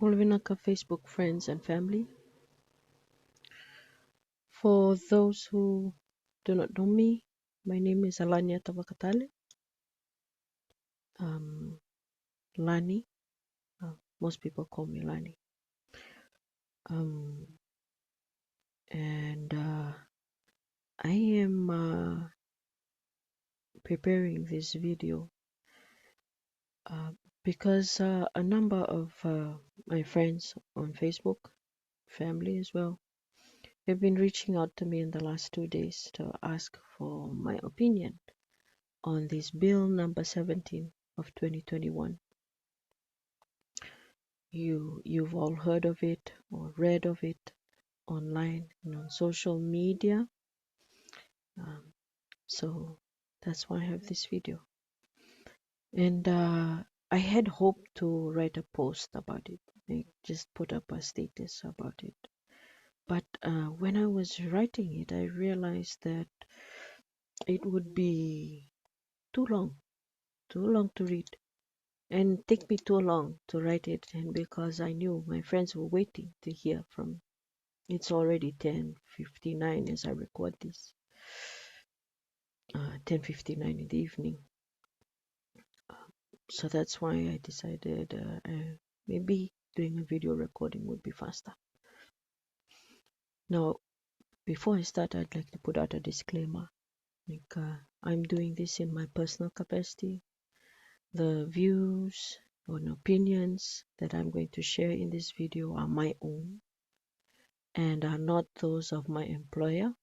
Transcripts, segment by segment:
Mulvinaka Facebook friends and family. For those who do not know me, my name is Alania Tavakatale. Um, Lani. Most people call me Lani. Um, and I am preparing this video uh, because a number of my friends on Facebook, family as well, have been reaching out to me in the last 2 days to ask for my opinion on this bill number 17 of 2021. You've all heard of it or read of it online and on social media. Um, so that's why I have this video. And I had hoped to write a post about it, like just put up a status about it. But when I was writing it, I realized that it would be too long to read, and take me too long to write it. And because I knew my friends were waiting to hear from, it's already 10:59 as I record this, 10:59 in the evening. So that's why I decided maybe doing a video recording would be faster. Now, before I start, I'd like to put out a disclaimer. Like, I'm doing this in my personal capacity. The views or opinions that I'm going to share in this video are my own and are not those of my employer,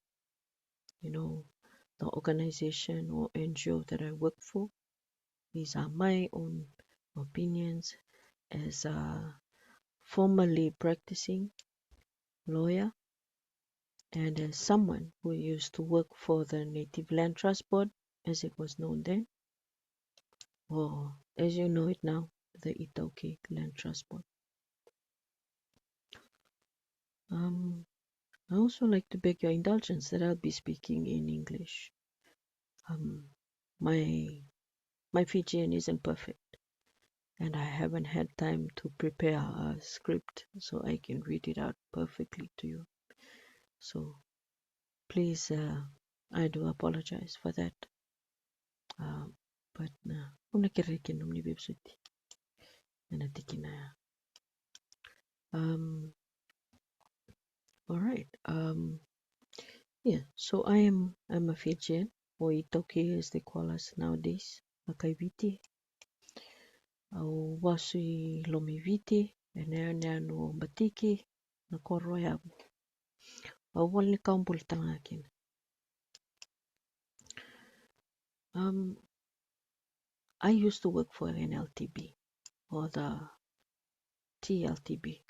the organization or NGO that I work for. These are my own opinions as a formerly practicing lawyer and as someone who used to work for the Native Land Trust Board, as it was known then, or as you know it now, the iTaukei Land Trust Board. I also like to beg your indulgence that I'll be speaking in English. My Fijian isn't perfect, and I haven't had time to prepare a script so I can read it out perfectly to you. So please, I do apologize for that. But una kiriki numni bibsuti na tikina. All right. Yeah. So I'm a Fijian, or iTaukei as they call us nowadays. Akaiviti. Au wasui lomiviti. Enea no batiki na koro yabu. Au wali kaumbul tangakin. I used to work for an LTB or the TLTB.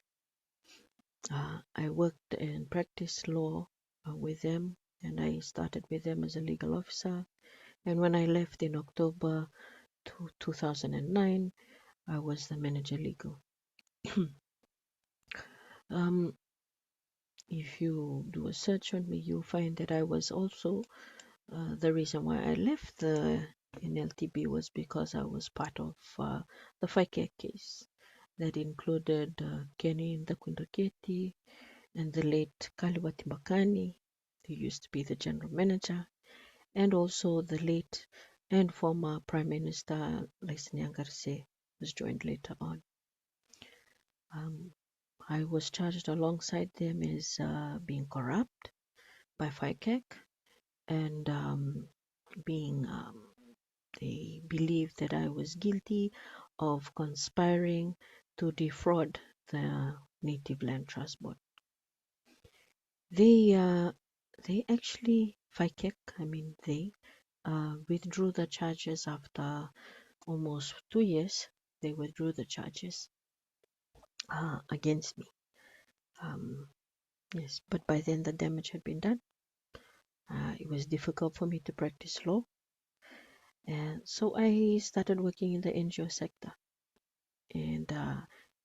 I worked and practiced law with them, and I started with them as a legal officer. And when I left in October 2009, I was the manager legal. If you do a search on me, you'll find that I was also the reason why I left the NLTB was because I was part of the FICAC case that included Kenny Ndakwindoketi and the late Kaliwati Makani, who used to be the general manager, and also the late and former Prime Minister Leslie Ngarse was joined later on. I was charged alongside them as being corrupt by FICAC and being they believed that I was guilty of conspiring to defraud the Native Land Trust Board. They actually FICAC, they withdrew the charges after almost 2 years. They withdrew the charges against me. Yes, but by then the damage had been done. It was difficult for me to practice law, and so I started working in the NGO sector and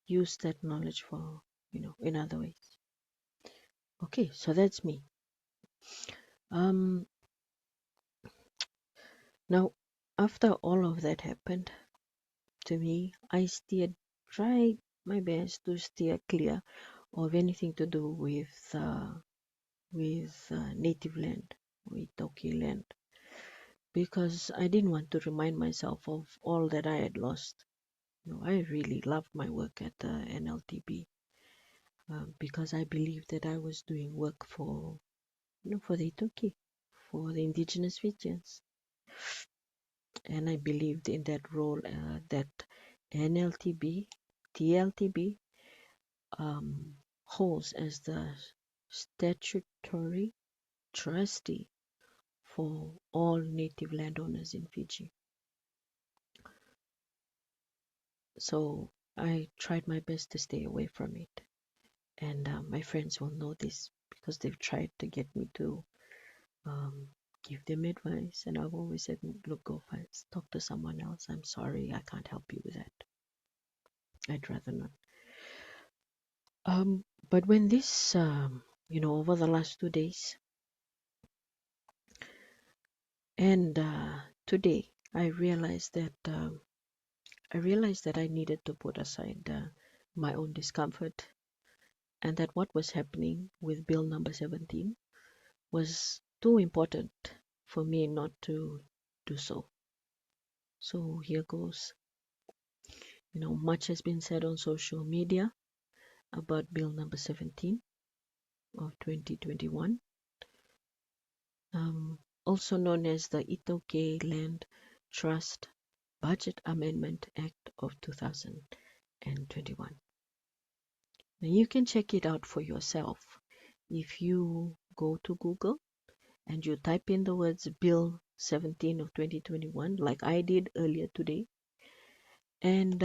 used that knowledge for in other ways. Okay, so that's me. Now, after all of that happened to me, I tried my best to steer clear of anything to do with native land, with iTaukei land, because I didn't want to remind myself of all that I had lost. I really loved my work at the NLTB, because I believed that I was doing work for the iTaukei, for the indigenous Fijians, and I believed in that role, that NLTB, TLTB, holds as the statutory trustee for all native landowners in Fiji. So I tried my best to stay away from it. And my friends will know this because they've tried to get me to give them advice. And I've always said, look, go talk to someone else. I'm sorry, I can't help you with that. I'd rather not. But when this, over the last 2 days, and today, I realized that I needed to put aside my own discomfort, and that what was happening with Bill number 17 was too important for me not to do so. So here goes. Much has been said on social media about Bill number 17 of 2021, also known as the iTaukei Land Trust Budget Amendment Act of 2021. Now you can check it out for yourself if you go to Google and you type in the words Bill 17 of 2021, like I did earlier today, and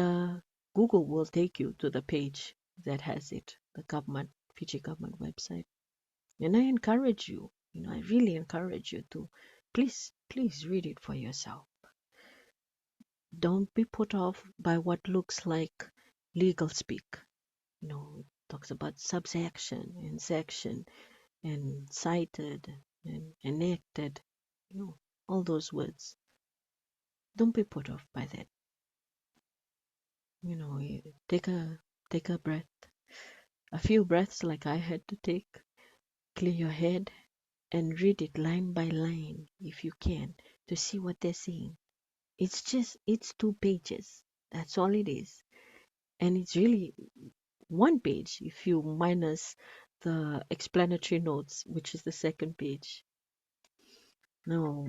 Google will take you to the page that has it, the Fiji government website. And I encourage you, I really encourage you to please read it for yourself. Don't be put off by what looks like legal speak. It talks about subsection and section and cited and enacted, all those words. Don't be put off by that. Take a breath, a few breaths like I had to take. Clear your head and read it line by line if you can, to see what they're saying. It's 2 pages. That's all it is. And it's really 1 page if you minus the explanatory notes, which is the 2nd page. Now,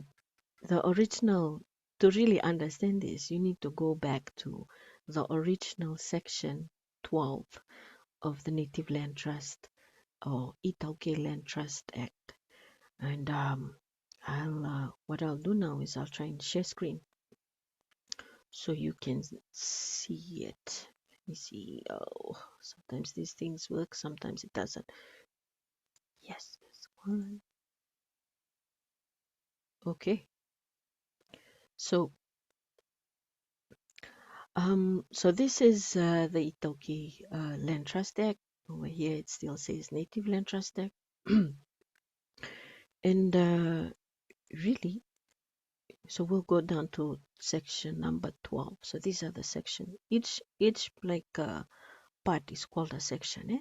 the original, to really understand this, you need to go back to the original section 12 of the Native Land Trust or iTaukei Land Trust Act. And what I'll do now is I'll try and share screen so you can see it. Let me see. Oh, sometimes these things work, sometimes it doesn't. Yes, this one. Okay. So this is the iTaukei Land Trust Act. Over here it still says Native Land Trust Act. And really, so we'll go down to section number 12. So these are the section. Each like part is called a section.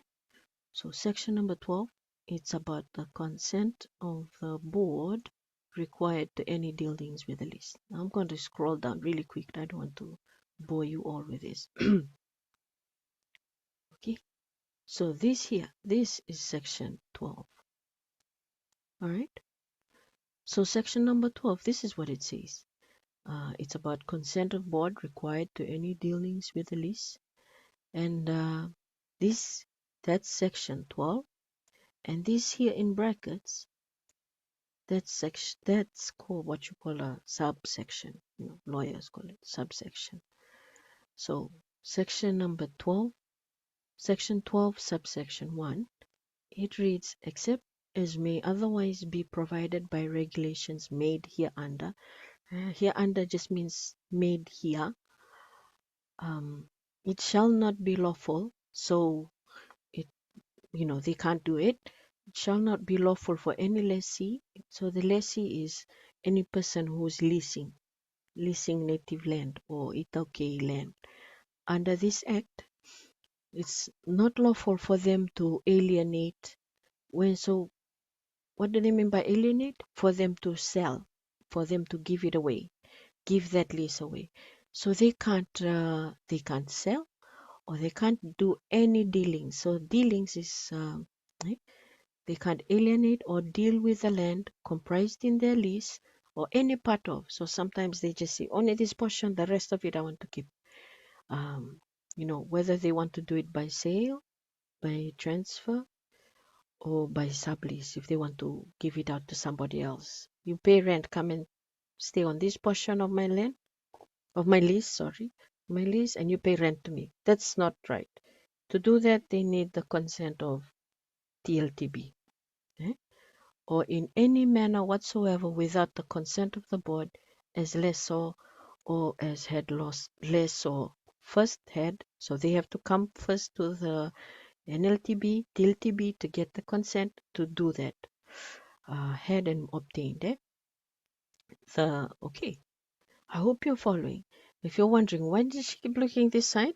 So section number 12, it's about the consent of the board required to any dealings with the list. Now I'm going to scroll down really quick. I don't want to bore you all with this. Okay. So this is section 12. All right. So section number 12, this is what it says. It's about consent of board required to any dealings with the lease. And that's section 12. And this here in brackets, that's called what you call a subsection. Lawyers call it subsection. So section number 12, section 12, subsection 1, it reads, except as may otherwise be provided by regulations made hereunder. Hereunder just means made here. It shall not be lawful, so they can't do it. It shall not be lawful for any lessee. So the lessee is any person who is leasing native land or iTaukei land under this act, It's not lawful for them to alienate. What do they mean by alienate? For them to sell, for them to give it away, give that lease away. So they can't sell, or they can't do any dealings. So dealings is eh, they can't alienate or deal with the land comprised in their lease or any part of. So sometimes they just say only this portion, the rest of it I want to keep. Um, whether they want to do it by sale, by transfer, or by sublease if they want to give it out to somebody else. You pay rent, come and stay on this portion of my land, of my lease, my lease, and you pay rent to me. That's not right. To do that, they need the consent of TLTB, eh? Or in any manner whatsoever without the consent of the board as lessor or as head lessor first head. So they have to come first to the NLTB, TLTB to get the consent to do that. Had and obtained. Okay. I hope you're following. If you're wondering why did she keep looking this side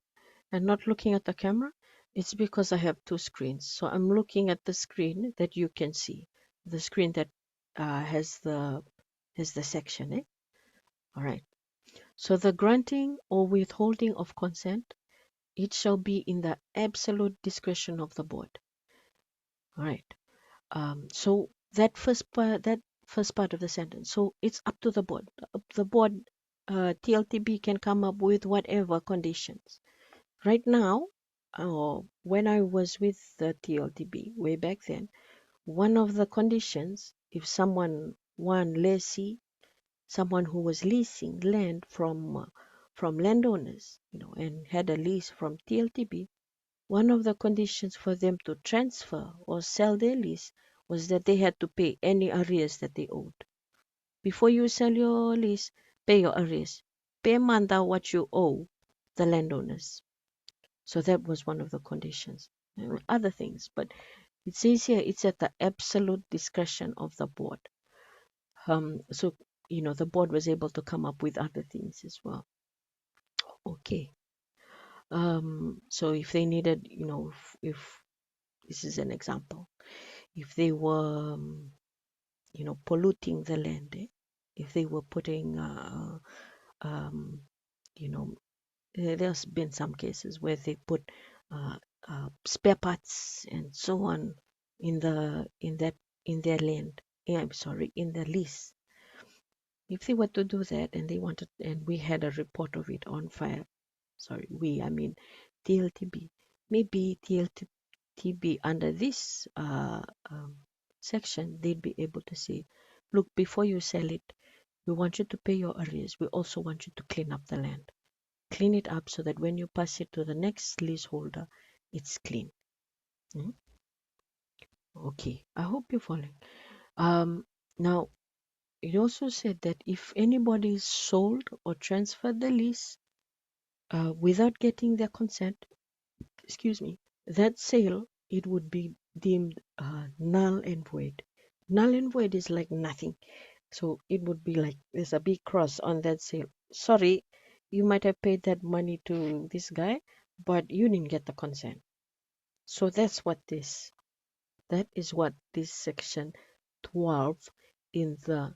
and not looking at the camera, it's because I have two screens. So I'm looking at the screen that you can see, the screen that has the section. All right. So the granting or withholding of consent, it shall be in the absolute discretion of the board. All right. So that first part of the sentence. So it's up to the board. The board, TLTB can come up with whatever conditions. Right now, when I was with the TLTB way back then, one of the conditions, if one lessee, someone who was leasing land from landowners, and had a lease from TLTB, one of the conditions for them to transfer or sell their lease was that they had to pay any arrears that they owed. Before you sell your lease, pay your arrears. Pay manda what you owe the landowners. So that was one of the conditions. There were other things, but it says here it's at the absolute discretion of the board. So the board was able to come up with other things as well. Okay. So if they needed, if this is an example, if they were polluting the land, if they were putting um, you know there's been some cases where they put uh, spare parts and so on in their land. I'm sorry, in the lease. If they were to do that and they wanted, and we had a report of it on file, sorry, I mean TLTB, maybe TLTB under this section, they'd be able to say, look, before you sell it, we want you to pay your arrears. We also want you to clean up the land. Clean it up so that when you pass it to the next leaseholder, it's clean. Okay, I hope you're following. Now, it also said that if anybody sold or transferred the lease without getting their consent, excuse me, that sale, it would be deemed null and void. Null and void is like nothing. So it would be like there's a big cross on that sale. Sorry, you might have paid that money to this guy, but you didn't get the consent. So that is what this section 12 in the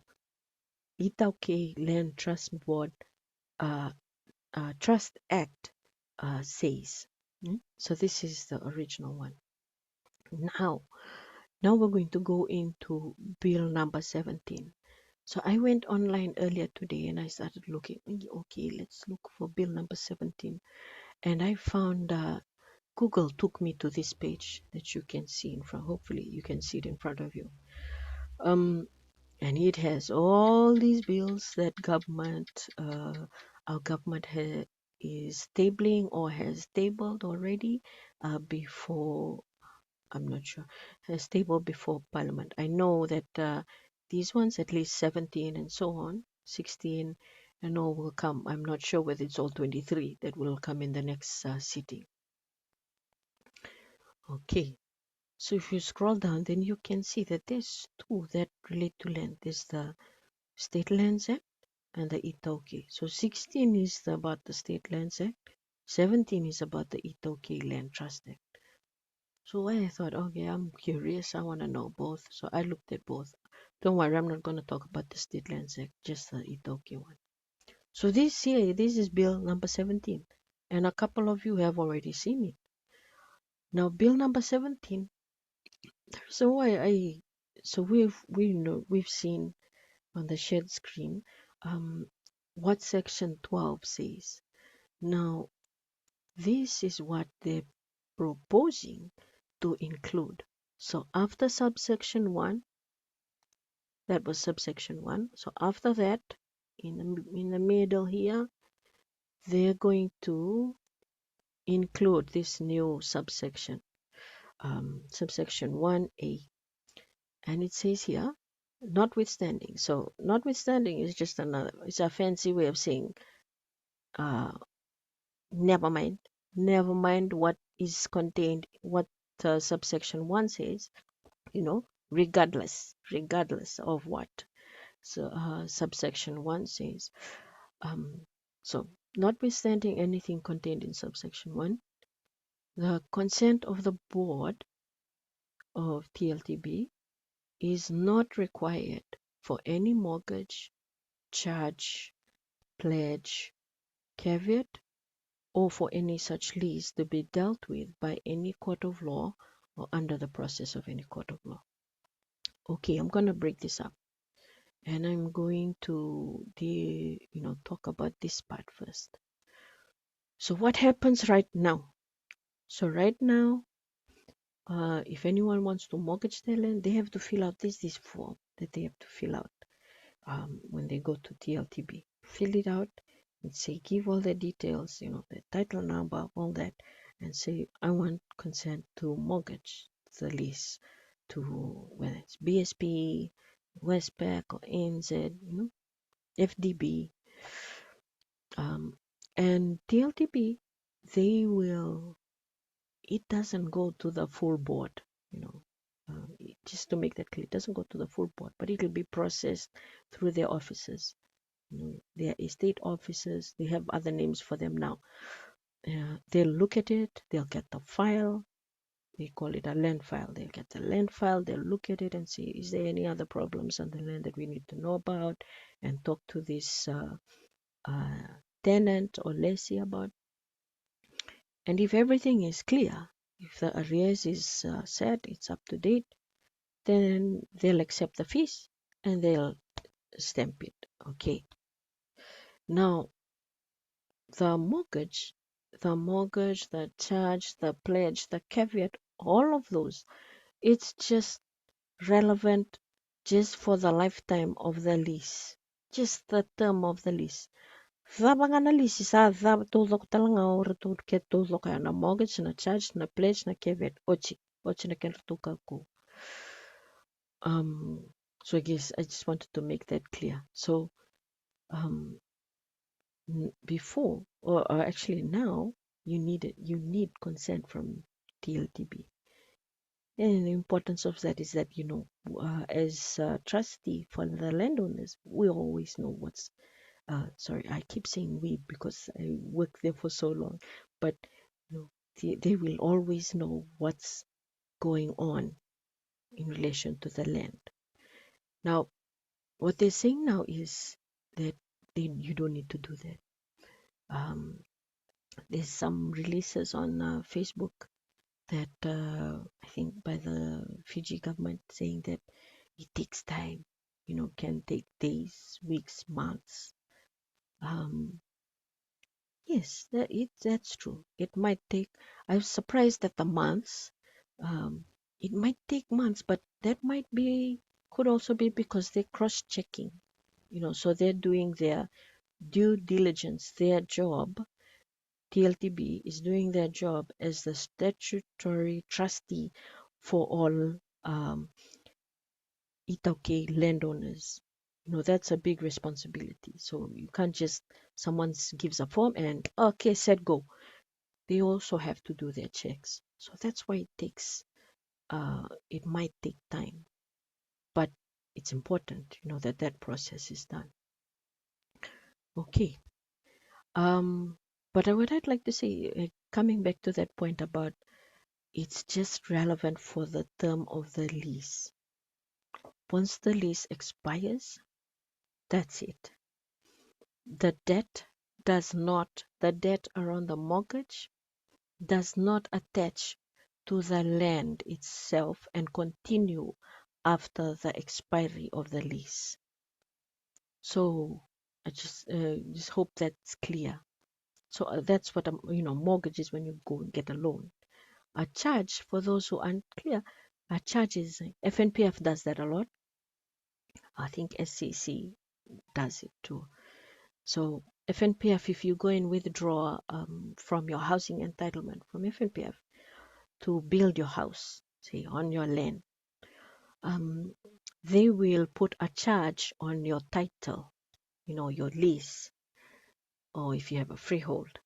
iTaukei Land Trust Board uh, Trust Act says. So this is the original one. Now we're going to go into bill number 17. So I went online earlier today and I started looking. Okay, let's look for bill number 17. And I found Google took me to this page that you can see in front. Hopefully you can see it in front of you. And it has all these bills that our government is tabling or has tabled already before, I'm not sure, has tabled before Parliament. I know that these ones, at least 17 and so on, 16 and all will come. I'm not sure whether it's all 23 that will come in the next sitting. Okay, so if you scroll down, then you can see that there's two that relate to land. There's the State Lands Act and the iTaukei. So 16 is about the State Lands Act. 17 is about the iTaukei Land Trust Act. So I thought, okay, I'm curious. I want to know both. So I looked at both. Don't worry, I'm not going to talk about the State Lands Act, just the iTaukei one. So this here, this is Bill number 17. And a couple of you have already seen it. Now, Bill number 17, so we've seen on the shared screen what section 12 says. Now, this is what they're proposing to include. So after subsection 1, that was subsection 1. So after that, in the middle here, they're going to include this new subsection, subsection 1A. And it says here, notwithstanding. So notwithstanding is just it's a fancy way of saying, uh, never mind what is contained, what subsection 1 says, regardless of what. So subsection 1 says, so notwithstanding anything contained in subsection 1, the consent of the board of TLTB is not required for any mortgage, charge, pledge, caveat, or for any such lease to be dealt with by any court of law or under the process of any court of law. Okay, I'm going to break this up, and I'm going to talk about this part first. So what happens right now? So right now, if anyone wants to mortgage their land, they have to fill out this form that they have to fill out when they go to TLTB. Fill it out and say, give all the details, the title number, all that, and say, I want consent to mortgage the lease to whether it's BSP, Westpac, or NZ, FDB, and TLTB. It doesn't go to the full board, just to make that clear. It doesn't go to the full board, but it will be processed through their offices. Their estate officers, they have other names for them now. They'll look at it, they'll get the file, they call it a land file. They'll get the land file, they'll look at it and see, is there any other problems on the land that we need to know about, and talk to this tenant or lessee about. And if everything is clear, if the arrears is set, it's up to date, then they'll accept the fees and they'll stamp it. Okay. Now, the mortgage, the charge, the pledge, the caveat, all of those, it's just relevant just for the lifetime of the lease, just the term of the lease. Dhabanga na lease sa dhab tulok talanga ora ke tulok na mortgage, na charge, na pledge, na caveat, ochi na kertuka ko. So I guess I just wanted to make that clear. So before, or actually now, you need consent from TLTB. And the importance of that is that, as trustee for the landowners, we always know what's, sorry, I keep saying we because I worked there for so long, but they will always know what's going on in relation to the land. Now, what they're saying now is that you don't need to do that. There's some releases on Facebook that I think by the Fiji government saying that it takes time, can take days, weeks, months. Yes, that's true. It might take. I was surprised at the months. It might take months, but that could also be because they're cross-checking, so they're doing their due diligence, their job. TLTB is doing their job as the statutory trustee for all iTaukei landowners. That's a big responsibility. So you can't just, someone gives a form and, okay, set, go. They also have to do their checks. So that's why it might take time. But it's important, that process is done. Okay. But what I'd like to say, coming back to that point about it's just relevant for the term of the lease. Once the lease expires, that's it. The debt the debt around the mortgage does not attach to the land itself and continue after the expiry of the lease. So I just hope that's clear. So that's what mortgage is when you go and get a loan. A charge, for those who aren't clear, a charge is FNPF does that a lot. I think SCC does it too. So FNPF, if you go and withdraw from your housing entitlement from FNPF to build your house, say on your land, they will put a charge on your title, your lease, or if you have a freehold.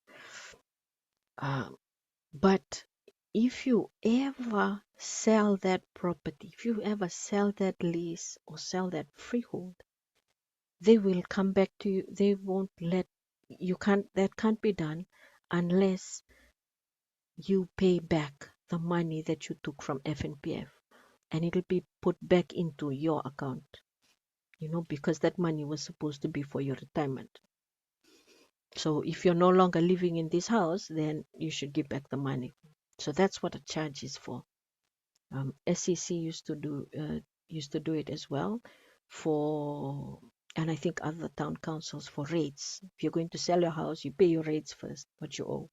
But if you ever sell that property, if you ever sell that lease or sell that freehold, they will come back to you. They won't let you that can't be done unless you pay back the money that you took from FNPF, and it'll be put back into your account, because that money was supposed to be for your retirement. So if you're no longer living in this house, then you should give back the money. So that's what a charge is for. SEC used to do it as well for, and I think other town councils for rates. If you're going to sell your house, you pay your rates first, what you owe.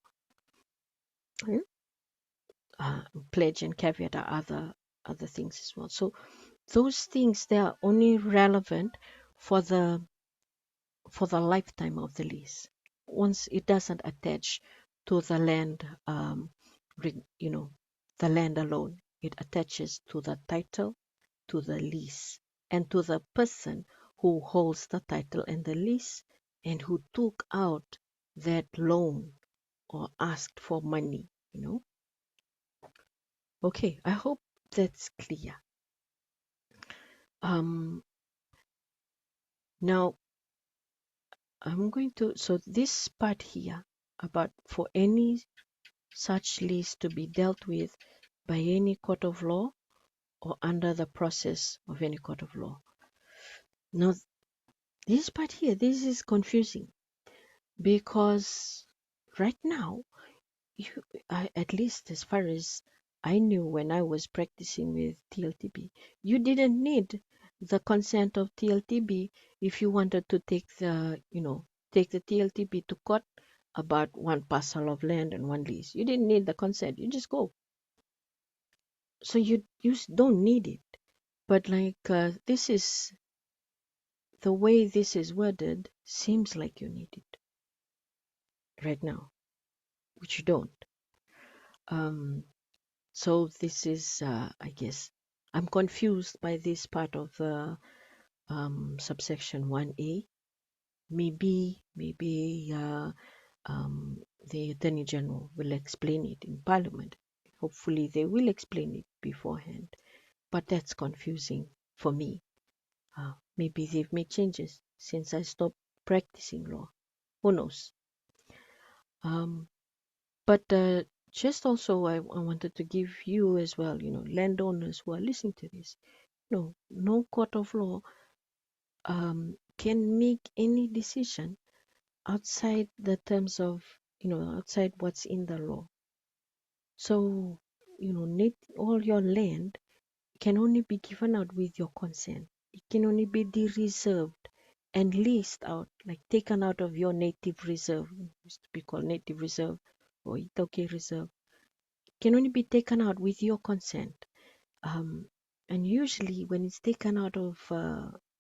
Pledge and caveat are other things as well. So those things, they are only relevant for the lifetime of the lease. Once it doesn't attach to the land, the land alone, it attaches to the title, to the lease, and to the person who holds the title and the lease and who took out that loan or asked for money. Okay, I hope that's clear. Now I'm going to, so this part here about for any such lease to be dealt with by any court of law or under the process of any court of law. Now, this part here, this is confusing because right now, at least as far as I knew when I was practicing with TLTB, you didn't need the consent of TLTB if you wanted to take the TLTB to court about one parcel of land and one lease. You didn't need the consent. You just go. So you don't need it. But this is the way this is worded seems like you need it right now, which you don't. So this is, I guess, I'm confused by this part of the subsection 1A. Maybe the Attorney General will explain it in Parliament. Hopefully they will explain it beforehand. But that's confusing for me. Maybe they've made changes since I stopped practicing law. Who knows? But just also I wanted to give you as well, landowners who are listening to this, no court of law can make any decision outside the terms of, outside what's in the law. So, all your land can only be given out with your consent. It can only be de-reserved and leased out, like taken out of your native reserve, used to be called native reserve or iTaukei reserve. It can only be taken out with your consent. And usually when it's taken out of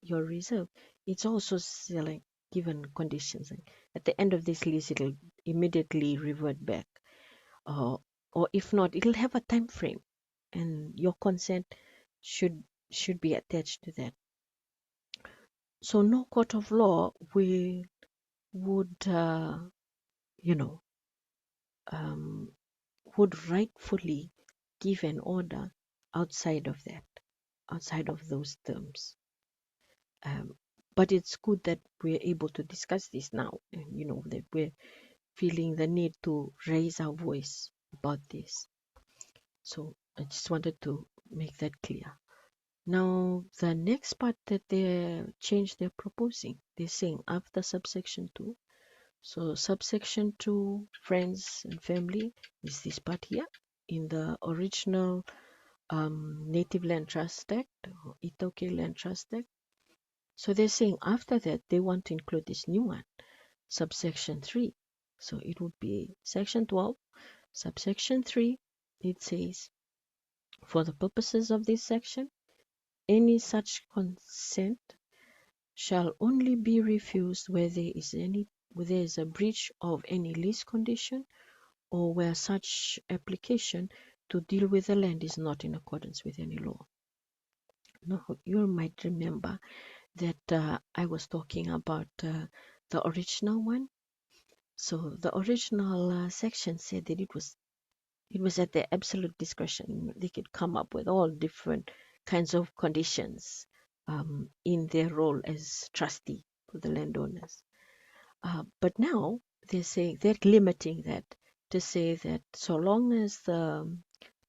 your reserve, it's also like given conditions. Like at the end of this lease, it'll immediately revert back. Or if not, it'll have a time frame, and your consent should be attached to that. So no court of law would would rightfully give an order outside of that, outside of those terms. But it's good that we're able to discuss this now, and that feeling the need to raise our voice about this. So I just wanted to make that clear. Now, the next part that they're proposing, they're saying after subsection 2. So subsection 2, friends and family, is this part here in the original Native Land Trust Act or iTaukei Land Trust Act. So they're saying after that they want to include this new one, subsection 3. So it would be section 12, subsection 3. It says, for the purposes of this section, any such consent shall only be refused where there is a breach of any lease condition or where such application to deal with the land is not in accordance with any law. Now, you might remember that I was talking about the original one. So the original section said that it was at their absolute discretion. They could come up with all different kinds of conditions in their role as trustee for the landowners. But now they're limiting that to say that so long as the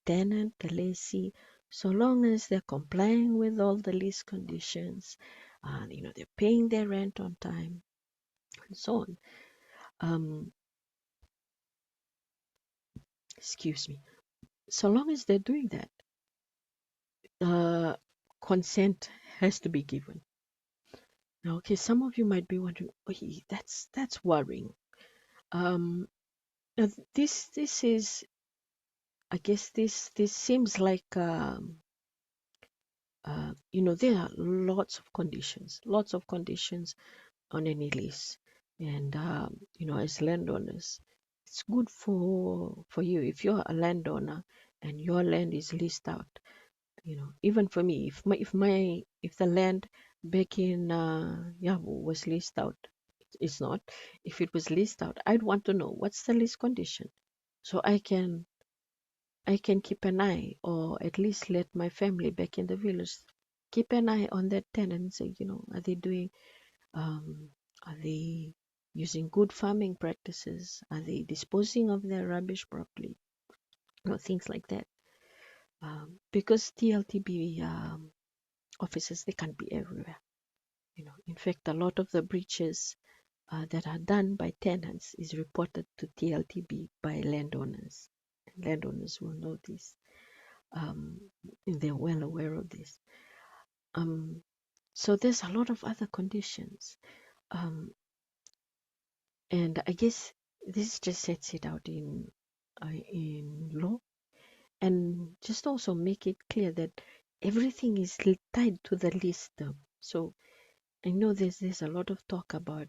tenant, the lessee, so long as they're complying with all the lease conditions, they're paying their rent on time, and so on. Excuse me. So long as they're doing that, consent has to be given. Now, okay, some of you might be wondering, oh, that's worrying. Now this is, I guess this seems like there are lots of conditions on any lease, and as landowners, it's good for you if you're a landowner and your land is leased out. Even for me, if the land back in Yahoo was leased out, it's not. If it was leased out, I'd want to know what's the lease condition, so I can keep an eye, or at least let my family back in the village keep an eye on that tenant and say, are they doing, are they using good farming practices? Are they disposing of their rubbish properly? Things like that. Because TLTB officers, they can't be everywhere. In fact, a lot of the breaches that are done by tenants is reported to TLTB by landowners. And landowners will know this. And they're well aware of this. So there's a lot of other conditions. And I guess this just sets it out in law, and just also make it clear that everything is tied to the lease term. So I know there's a lot of talk about,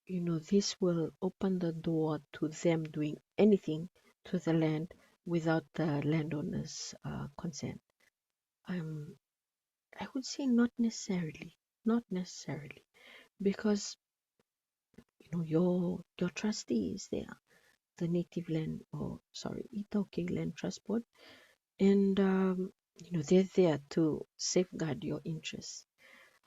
this will open the door to them doing anything to the land without the landowner's consent. I would say not necessarily, because your trustee is there, the native land, iTaukei Land Trust Board, and they're there to safeguard your interests.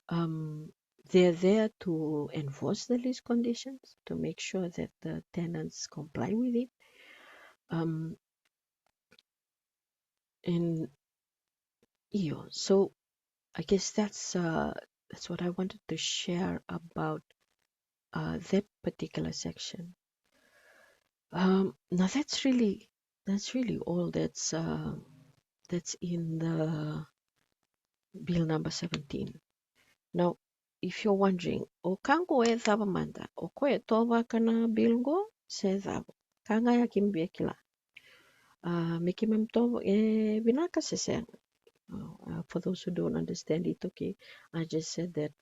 They're there to enforce the lease conditions, to make sure that the tenants comply with it. And so I guess that's what I wanted to share about that particular section. Now that's really all that's in the bill number 17. Now, if you're wondering, o kango e thava manda, o koe tova kana bill go se thavo. Kanga ya kimbia kila. Miki mem tova e vinaka se sen. For those who don't understand it, okay, I just said that,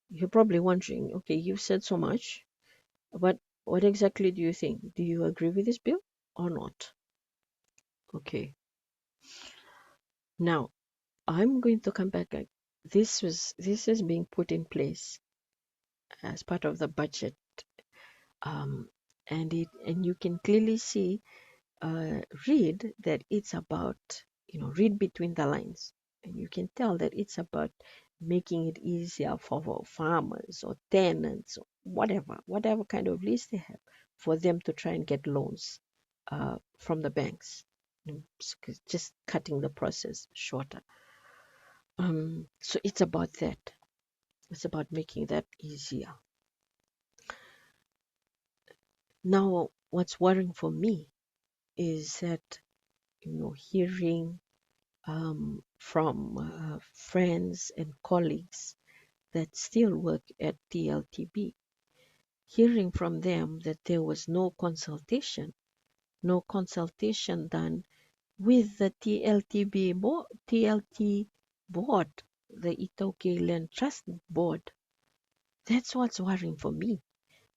you're probably wondering, okay, you've said so much, but what exactly do you think? Do you agree with this bill or not? Okay. Now, I'm going to come back. This is being put in place as part of the budget, and you can clearly see, read that it's about, read between the lines, and you can tell that it's about making it easier for farmers or tenants or whatever kind of lease they have, for them to try and get loans from the banks. Just cutting the process shorter. So it's about that. It's about making that easier. Now, what's worrying for me is that, hearing from friends and colleagues that still work at TLTB, hearing from them that there was no consultation done with the TLT board, the iTaukei Land Trust Board. That's what's worrying for me,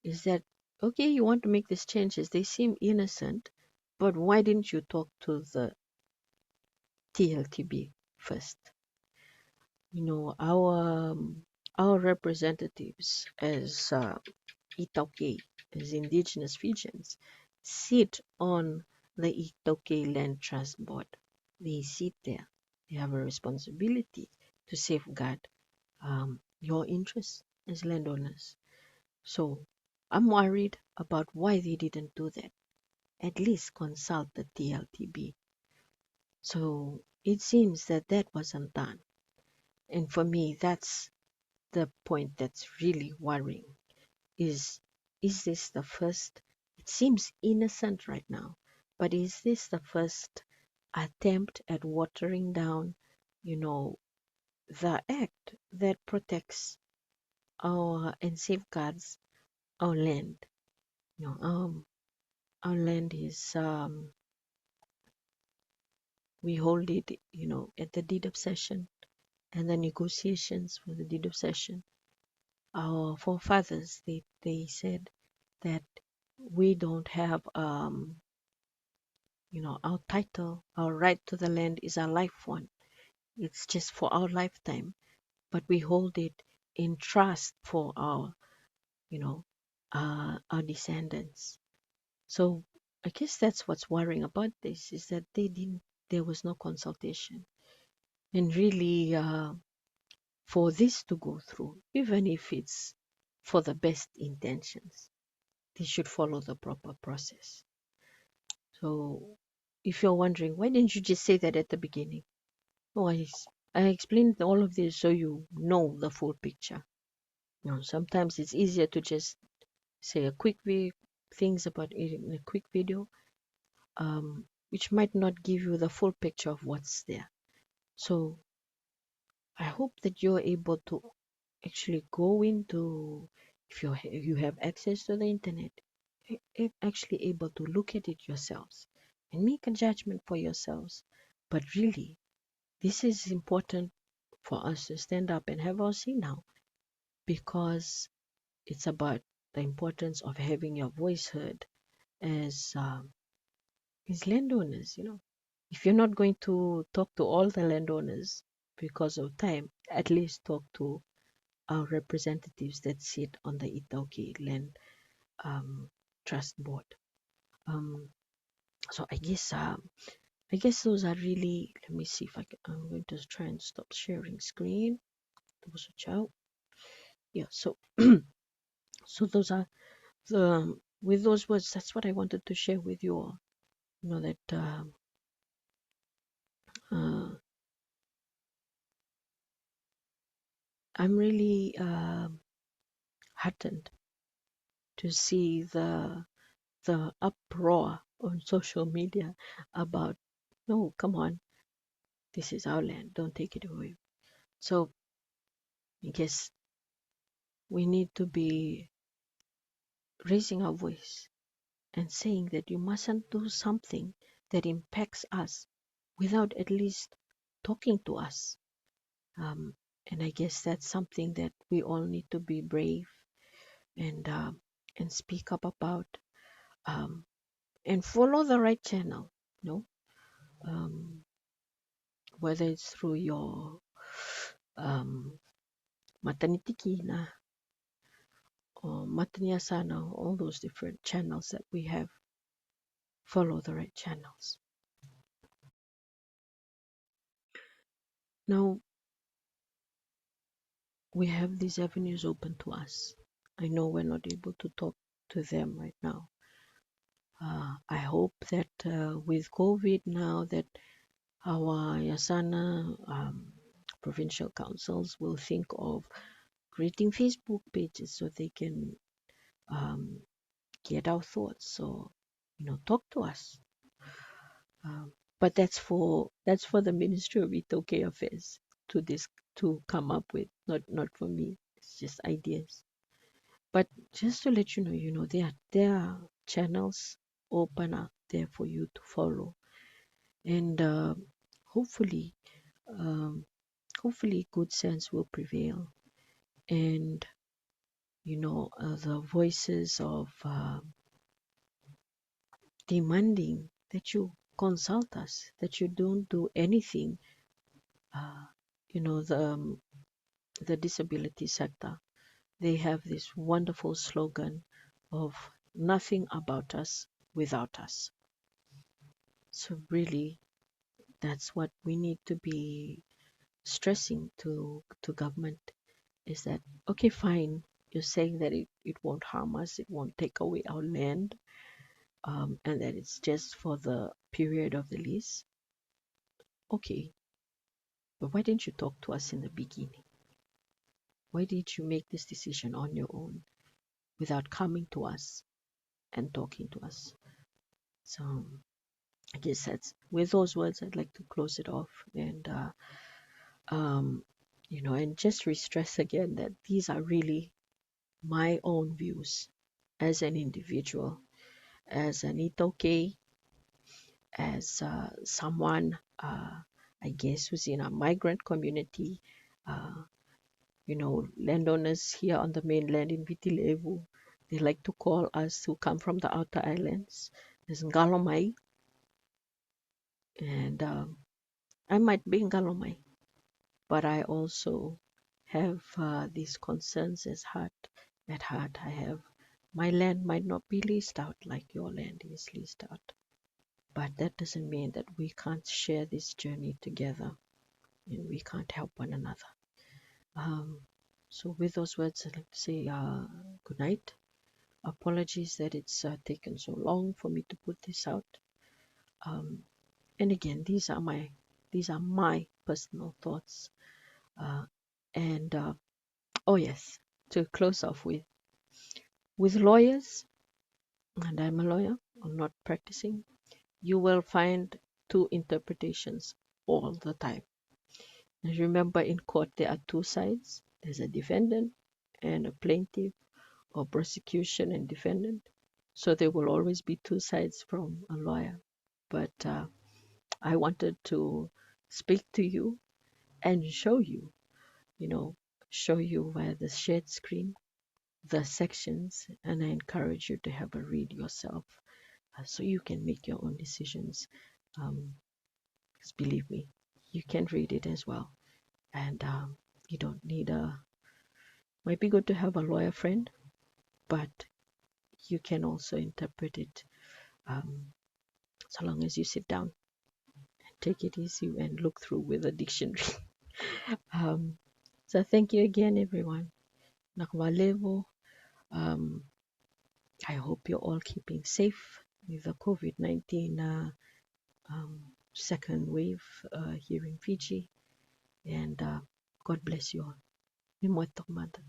is that, okay, you want to make these changes, they seem innocent, but why didn't you talk to the TLTB first? Our representatives as iTaukei, as indigenous Fijians, sit on the iTaukei Land Trust Board. They sit there. They have a responsibility to safeguard your interests as landowners. So I'm worried about why they didn't do that. At least consult the TLTB. So it seems that that wasn't done. And for me, that's the point that's really worrying. Is this the first? It seems innocent right now, but is this the first attempt at watering down, the act that protects our and safeguards our land? Our land is, we hold it, at the deed of cession and the negotiations for the deed of cession. Our forefathers, they said that we don't have, our title, our right to the land is our life one. It's just for our lifetime, but we hold it in trust for our descendants. So I guess that's what's worrying about this, is that there was no consultation. And really, for this to go through, even if it's for the best intentions, they should follow the proper process. So if you're wondering, why didn't you just say that at the beginning? Oh, I explained all of this so you know the full picture. Sometimes it's easier to just say a quick things about it in a quick video, which might not give you the full picture of what's there. So I hope that you're able to actually go into, if you have access to the internet, actually able to look at it yourselves and make a judgment for yourselves. But really, this is important for us to stand up and have our say now, because it's about the importance of having your voice heard as landowners. If you're not going to talk to all the landowners because of time, at least talk to our representatives that sit on the iTaukei Land Trust Board. So I guess those are really. Let me see if I'm going to try and stop sharing screen. Yeah. So so those are the with those words. That's what I wanted to share with you all. That uh, I'm really heartened to see the uproar on social media about, no, come on, this is our land, don't take it away. So I guess we need to be raising our voice and saying that you mustn't do something that impacts us without at least talking to us. And I guess that's something that we all need to be brave and speak up about, and follow the right channel. Um, whether it's through your maternity kina or mataniasana, all those different channels that we have. Follow the right channels. Now, we have these avenues open to us. I know we're not able to talk to them right now. I hope that with COVID now that our Yasana provincial councils will think of creating Facebook pages so they can um, get our thoughts. So, talk to us. Um, but that's for the Ministry of Itoke Affairs to come up with, not for me. It's just ideas. But just to let you know, there are channels open up there for you to follow, and hopefully, um, hopefully, good sense will prevail, and the voices of demanding that you consult us, that you don't do anything. Uh, the disability sector, they have this wonderful slogan of nothing about us without us. So really, that's what we need to be stressing to government, is that, okay, fine, you're saying that it won't harm us, it won't take away our land, and that it's just for the period of the lease. Okay, but why didn't you talk to us in the beginning? Why did you make this decision on your own without coming to us and talking to us? So I guess that's with those words I'd like to close it off, and um, and just re-stress again that these are really my own views as an individual, as an iTaukei, as someone, I guess, who's in a migrant community. Uh, Landowners here on the mainland in Vitilevu, they like to call us who come from the outer islands as Ngalomai, and I might be Ngalomai, but I also have these concerns at heart. I have my land might not be leased out like your land is leased out, but that doesn't mean that we can't share this journey together and we can't help one another. Um, so with those words, I'd like to say good night. Apologies that it's taken so long for me to put this out. Um, and again, these are my personal thoughts. Uh, and oh yes, to close off with lawyers, and I'm a lawyer, I'm not practicing. You will find two interpretations all the time. And remember, in court there are two sides. There's a defendant and a plaintiff, or prosecution and defendant. So there will always be two sides from a lawyer. But I wanted to speak to you and you know, show you via the shared screen the sections, and I encourage you to have a read yourself so you can make your own decisions. Um, 'Cause believe me, you can read it as well, and you don't need might be good to have a lawyer friend, but you can also interpret it um, so long as you sit down and take it easy and look through with a dictionary. um, so thank you again, everyone. Nakawalevo. Um, I hope you're all keeping safe with the COVID-19 second wave here in Fiji, and God bless you all. Mimoetok mata.